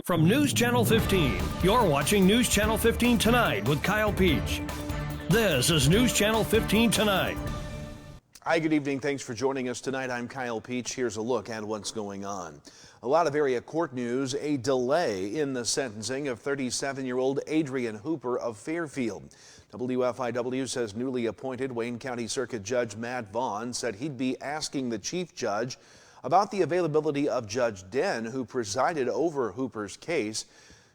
From News Channel 15, you're watching News Channel 15 Tonight with Kyle Peach. This is News Channel 15 Tonight. Hi, good evening. Thanks for joining us tonight. I'm Kyle Peach. Here's a look at what's going on. A lot of area court news, a delay in the sentencing of 37-year-old Adrian Hooper of Fairfield. WFIW says newly appointed Wayne County Circuit Judge Matt Vaughn said he'd be asking the chief judge about the availability of Judge Den, who presided over Hooper's case.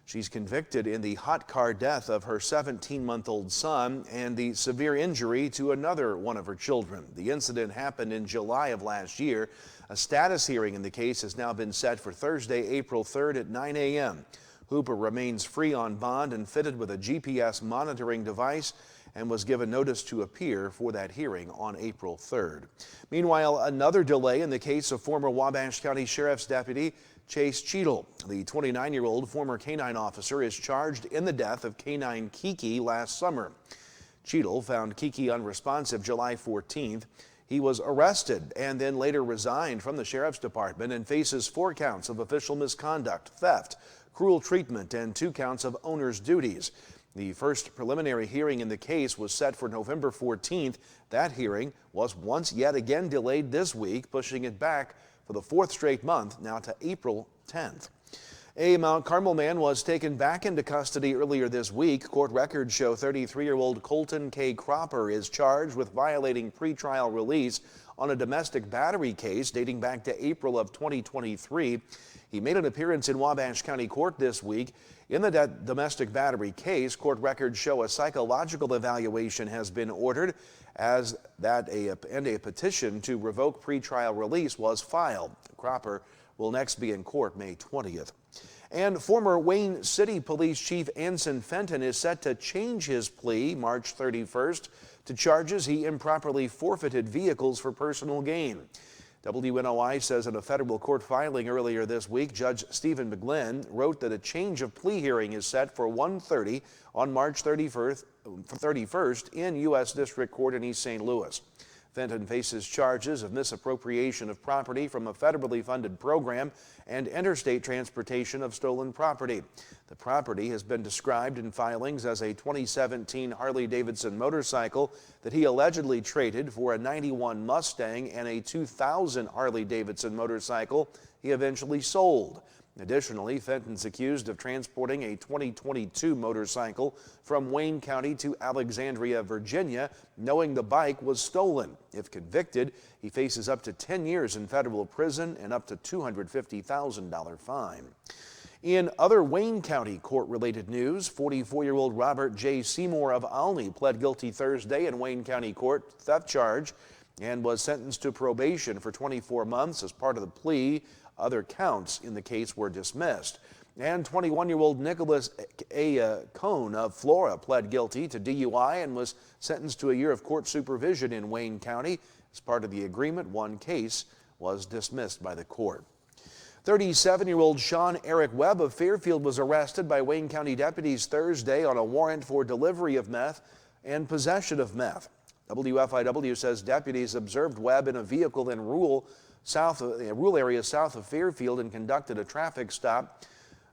She's convicted in the hot car death of her 17-month-old son and the severe injury to another one of her children. The incident happened in July of last year. A status hearing in the case has now been set for Thursday, April 3rd at 9 a.m. Hooper remains free on bond and fitted with a GPS monitoring device and was given notice to appear for that hearing on April 3rd. Meanwhile, another delay in the case of former Wabash County Sheriff's Deputy Chase Cheadle. The 29-year-old former canine officer is charged in the death of canine Kiki last summer. Cheadle found Kiki unresponsive July 14th. He was arrested and then later resigned from the Sheriff's Department and faces 4 counts of official misconduct, theft, cruel treatment, and 2 counts of owner's duties. The first preliminary hearing in the case was set for November 14th. That hearing was once yet again delayed this week, pushing it back for the 4th straight month, now to April 10th. A Mount Carmel man was taken back into custody earlier this week. Court records show 33-year-old Colton K. Cropper is charged with violating pretrial release on a domestic battery case dating back to April of 2023. He made an appearance in Wabash County Court this week. In the domestic battery case, court records show a psychological evaluation has been ordered and a petition to revoke pretrial release was filed. Cropper will next be in court May 20th. And former Wayne City Police Chief Anson Fenton is set to change his plea March 31st to charges he improperly forfeited vehicles for personal gain. WNOI says in a federal court filing earlier this week, Judge Stephen McGlynn wrote that a change of plea hearing is set for 1:30 on March 31st in U.S. District Court in East St. Louis. Fenton faces charges of misappropriation of property from a federally funded program and interstate transportation of stolen property. The property has been described in filings as a 2017 Harley-Davidson motorcycle that he allegedly traded for a 91 Mustang and a 2000 Harley-Davidson motorcycle he eventually sold. Additionally, Fenton's accused of transporting a 2022 motorcycle from Wayne County to Alexandria, Virginia, knowing the bike was stolen. If convicted, he faces up to 10 years in federal prison and up to $250,000 fine. In other Wayne County court-related news, 44-year-old Robert J. Seymour of Olney pled guilty Thursday in Wayne County Court theft charge and was sentenced to probation for 24 months as part of the plea. Other counts in the case were dismissed. And 21-year-old Nicholas A. Cohn of Flora pled guilty to DUI and was sentenced to a year of court supervision in Wayne County. As part of the agreement, one case was dismissed by the court. 37-year-old Sean Eric Webb of Fairfield was arrested by Wayne County deputies Thursday on a warrant for delivery of meth and possession of meth. WFIW says deputies observed Webb in a vehicle in rural area south of Fairfield and conducted a traffic stop.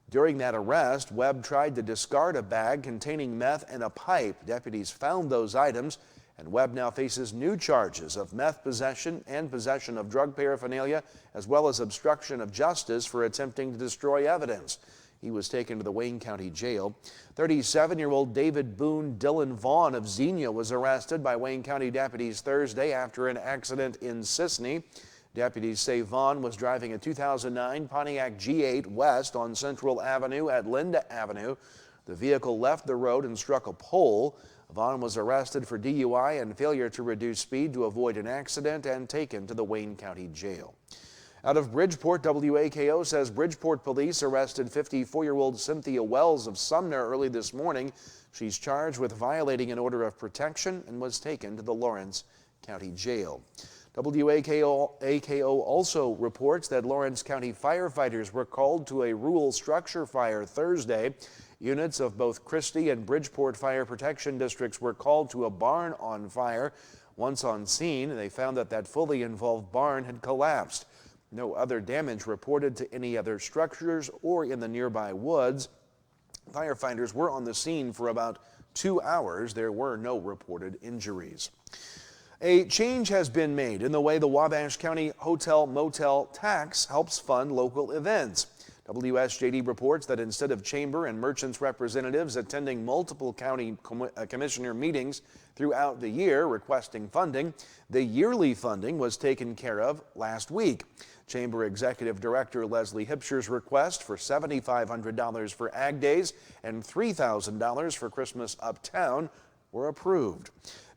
During that arrest, Webb tried to discard a bag containing meth and a pipe. Deputies found those items, and Webb now faces new charges of meth possession and possession of drug paraphernalia, as well as obstruction of justice for attempting to destroy evidence. He was taken to the Wayne County Jail. 37-year-old David Boone Dillon Vaughn of Xenia was arrested by Wayne County deputies Thursday after an accident in Sisney. Deputies say Vaughn was driving a 2009 Pontiac G8 west on Central Avenue at Linda Avenue. The vehicle left the road and struck a pole. Vaughn was arrested for DUI and failure to reduce speed to avoid an accident and taken to the Wayne County Jail. Out of Bridgeport, WAKO says Bridgeport police arrested 54-year-old Cynthia Wells of Sumner early this morning. She's charged with violating an order of protection and was taken to the Lawrence County Jail. WAKO also reports that Lawrence County firefighters were called to a rural structure fire Thursday. Units of both Christie and Bridgeport Fire Protection Districts were called to a barn on fire. Once on scene, they found that fully involved barn had collapsed. No other damage reported to any other structures or in the nearby woods. Firefighters were on the scene for about 2 hours. There were no reported injuries. A change has been made in the way the Wabash County Hotel Motel tax helps fund local events. WSJD reports that instead of chamber and merchants representatives attending multiple county commissioner meetings throughout the year requesting funding, the yearly funding was taken care of last week. Chamber Executive Director Leslie Hipsher's request for $7,500 for Ag Days and $3,000 for Christmas Uptown were approved.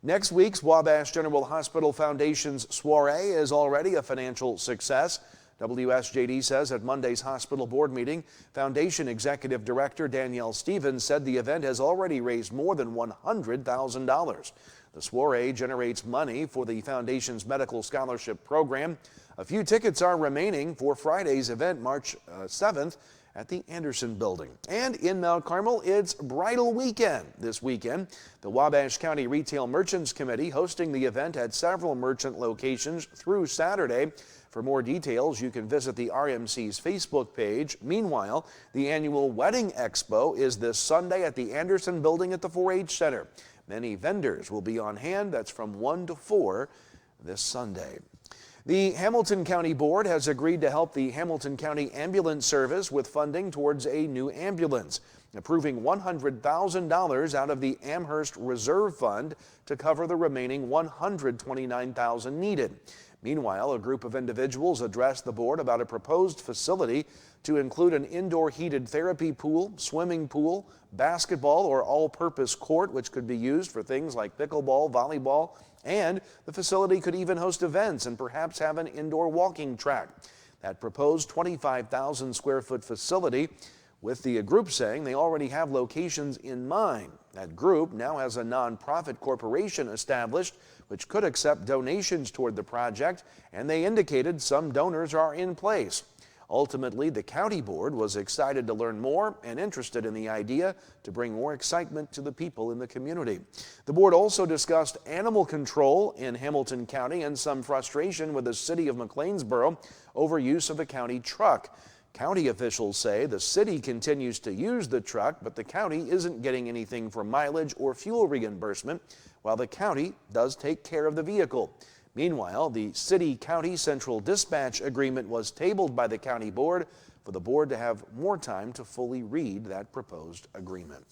Next week's Wabash General Hospital Foundation's soiree is already a financial success. WSJD says at Monday's hospital board meeting, Foundation Executive Director Danielle Stevens said the event has already raised more than $100,000. The soiree generates money for the Foundation's medical scholarship program. A few tickets are remaining for Friday's event, March 7th, at the Anderson Building. And in Mount Carmel, it's Bridal Weekend this weekend. The Wabash County Retail Merchants Committee hosting the event at several merchant locations through Saturday. For more details, you can visit the RMC's Facebook page. Meanwhile, the annual Wedding Expo is this Sunday at the Anderson Building at the 4-H Center. Many vendors will be on hand. That's from 1 to 4 this Sunday. The Hamilton County Board has agreed to help the Hamilton County Ambulance Service with funding towards a new ambulance, approving $100,000 out of the Amherst Reserve Fund to cover the remaining $129,000 needed. Meanwhile, a group of individuals addressed the board about a proposed facility to include an indoor heated therapy pool, swimming pool, basketball or all-purpose court, which could be used for things like pickleball, volleyball, and the facility could even host events and perhaps have an indoor walking track. That proposed 25,000 square foot facility, with the group saying they already have locations in mind. That group now has a nonprofit corporation established which could accept donations toward the project, and they indicated some donors are in place. Ultimately, the county board was excited to learn more and interested in the idea to bring more excitement to the people in the community. The board also discussed animal control in Hamilton County and some frustration with the city of McLeansboro over use of the county truck. County officials say the city continues to use the truck, but the county isn't getting anything for mileage or fuel reimbursement, while the county does take care of the vehicle. Meanwhile, the city-county central dispatch agreement was tabled by the county board for the board to have more time to fully read that proposed agreement.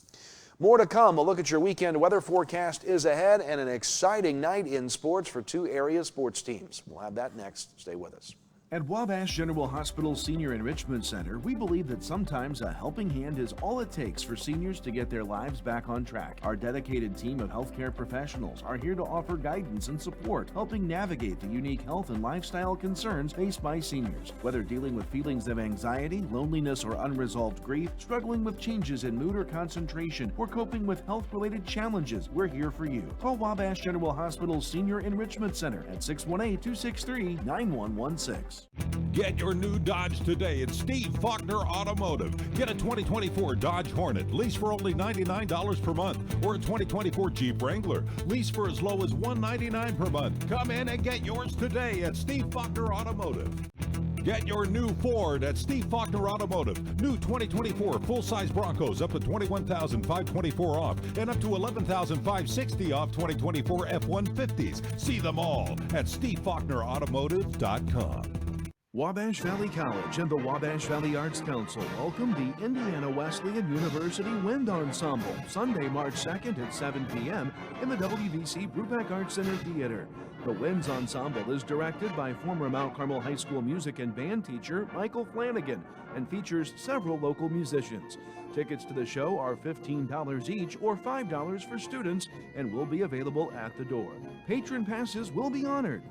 More to come. A look at your weekend weather forecast is ahead and an exciting night in sports for two area sports teams. We'll have that next. Stay with us. At Wabash General Hospital Senior Enrichment Center, we believe that sometimes a helping hand is all it takes for seniors to get their lives back on track. Our dedicated team of healthcare professionals are here to offer guidance and support, helping navigate the unique health and lifestyle concerns faced by seniors. Whether dealing with feelings of anxiety, loneliness, or unresolved grief, struggling with changes in mood or concentration, or coping with health-related challenges, we're here for you. Call Wabash General Hospital Senior Enrichment Center at 618-263-9116. Get your new Dodge today at Steve Faulkner Automotive. Get a 2024 Dodge Hornet, lease for only $99 per month, or a 2024 Jeep Wrangler, lease for as low as $199 per month. Come in and get yours today at Steve Faulkner Automotive. Get your new Ford at Steve Faulkner Automotive. New 2024 full-size Broncos up to $21,524 off and up to $11,560 off 2024 F-150s. See them all at SteveFaulknerAutomotive.com. Wabash Valley College and the Wabash Valley Arts Council welcome the Indiana Wesleyan University Wind Ensemble Sunday, March 2nd at 7 p.m. in the WVC Brubeck Arts Center Theater. The Winds Ensemble is directed by former Mount Carmel High School music and band teacher Michael Flanagan and features several local musicians. Tickets to the show are $15 each or $5 for students and will be available at the door. Patron passes will be honored.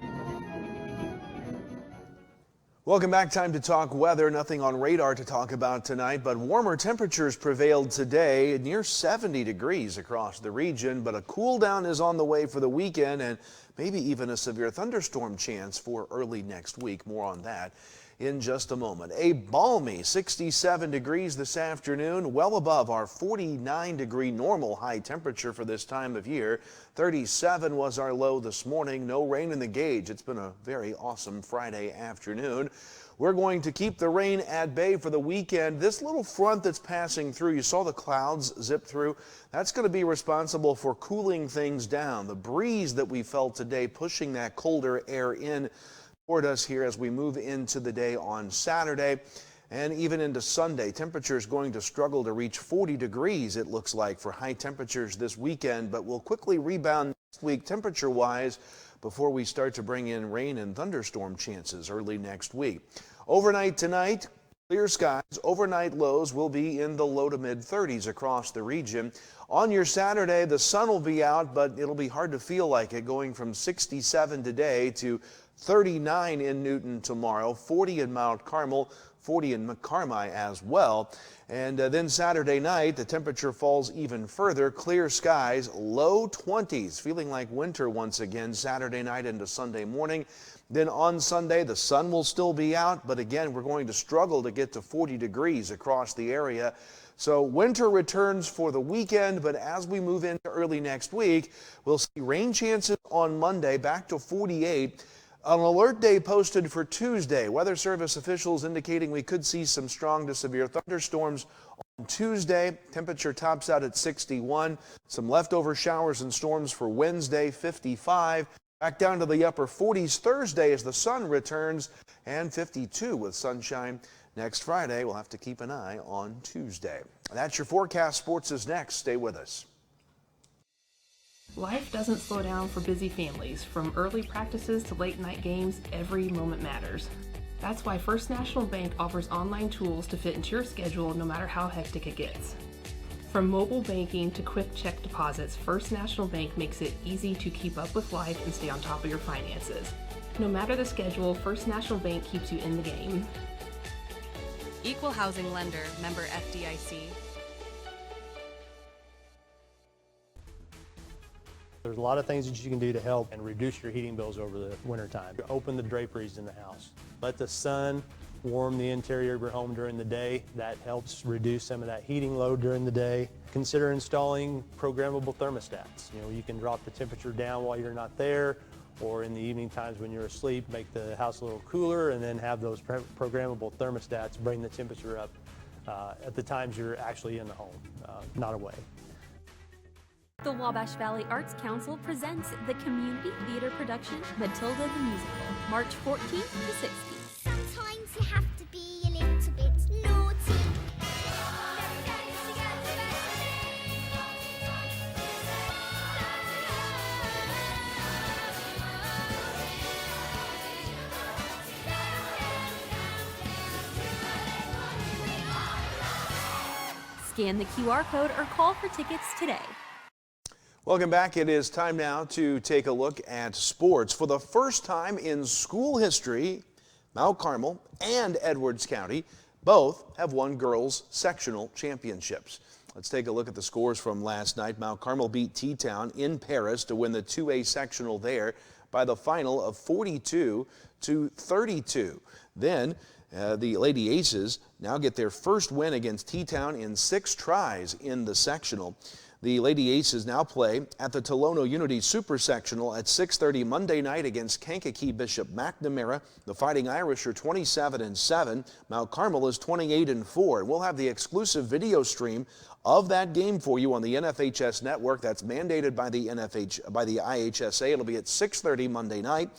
Welcome back. Time to talk weather. Nothing on radar to talk about tonight, but warmer temperatures prevailed today, near 70 degrees across the region, but a cool down is on the way for the weekend and maybe even a severe thunderstorm chance for early next week. More on that in just a moment. A balmy 67 degrees this afternoon, well above our 49-degree normal high temperature for this time of year. 37 was our low this morning. No rain in the gauge. It's been a very awesome Friday afternoon. We're going to keep the rain at bay for the weekend. This little front that's passing through, you saw the clouds zip through. That's going to be responsible for cooling things down. The breeze that we felt today pushing that colder air in toward us here as we move into the day on Saturday and even into Sunday. Temperatures going to struggle to reach 40 degrees, it looks like, for high temperatures this weekend, but will quickly rebound next week temperature-wise before we start to bring in rain and thunderstorm chances early next week. Overnight tonight, clear skies. Overnight lows will be in the low to mid 30s across the region. On your Saturday, the sun will be out, but it'll be hard to feel like it, going from 67 today to 39 in Newton tomorrow, 40 in Mount Carmel, 40 in McCarmi as well. And then Saturday night, the temperature falls even further. Clear skies, low 20s, feeling like winter once again Saturday night into Sunday morning. Then on Sunday, the sun will still be out, but again, we're going to struggle to get to 40 degrees across the area. So winter returns for the weekend, but as we move into early next week, we'll see rain chances on Monday back to 48. An alert day posted for Tuesday. Weather Service officials indicating we could see some strong to severe thunderstorms on Tuesday. Temperature tops out at 61. Some leftover showers and storms for Wednesday, 55. Back down to the upper 40s Thursday as the sun returns, and 52 with sunshine next Friday. We'll have to keep an eye on Tuesday. That's your forecast. Sports is next. Stay with us. Life doesn't slow down for busy families. From early practices to late night games, every moment matters. That's why First National Bank offers online tools to fit into your schedule no matter how hectic it gets. From mobile banking to quick check deposits, First National Bank makes it easy to keep up with life and stay on top of your finances. No matter the schedule, First National Bank keeps you in the game. Equal housing lender, member FDIC. There's a lot of things that you can do to help and reduce your heating bills over the wintertime. Open the draperies in the house. Let the sun warm the interior of your home during the day. That helps reduce some of that heating load during the day. Consider installing programmable thermostats. You can drop the temperature down while you're not there, or in the evening times when you're asleep, make the house a little cooler, and then have those programmable thermostats bring the temperature up at the times you're actually in the home, not away. The Wabash Valley Arts Council presents the community theater production Matilda the Musical, March 14th to 16th. Sometimes you have to be a little bit naughty. Scan the QR code or call for tickets today. Welcome back. It is time now to take a look at sports. For the first time in school history, Mount Carmel and Edwards County both have won girls sectional championships. Let's take a look at the scores from last night. Mount Carmel beat T-Town in Paris to win the 2A sectional there by the final of 42-32. Then the Lady Aces now get their first win against T-Town in 6 tries in the sectional. The Lady Aces now play at the Tolono Unity Super Sectional at 6:30 Monday night against Kankakee Bishop McNamara. The Fighting Irish are 27-7. Mount Carmel is 28-4. We'll have the exclusive video stream of that game for you on the NFHS network. That's mandated by the IHSA. It'll be at 6:30 Monday night.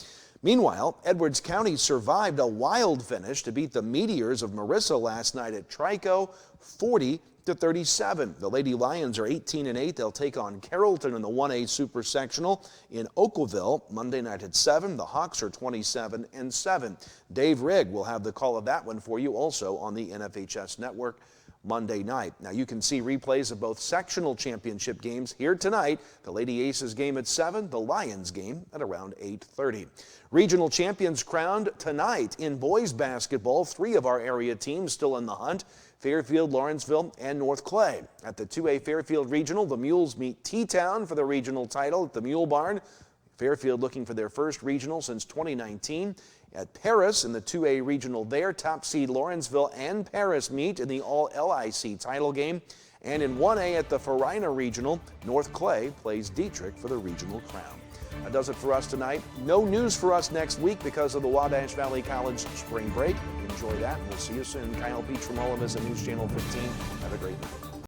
Meanwhile, Edwards County survived a wild finish to beat the Meteors of Marissa last night at Trico, 40-37. The Lady Lions are 18-8. They'll take on Carrollton in the 1A Super Sectional in Oakville Monday night at 7. The Hawks are 27-7. Dave Rigg will have the call of that one for you also on the NFHS network Monday night. Now you can see replays of both sectional championship games here tonight. The Lady Aces game at 7, the Lions game at around 8:30. Regional champions crowned tonight in boys basketball. 3 of our area teams still in the hunt: Fairfield, Lawrenceville, and North Clay. At the 2A Fairfield Regional, the Mules meet T-Town for the regional title at the Mule Barn. Fairfield looking for their first regional since 2019. At Paris in the 2A regional there, top seed Lawrenceville and Paris meet in the all-LIC title game. And in 1A at the Farina regional, North Clay plays Dietrich for the regional crown. That does it for us tonight. No news for us next week because of the Wabash Valley College spring break. Enjoy that. We'll see you soon. Kyle Peach from all of us at News Channel 15. Have a great night.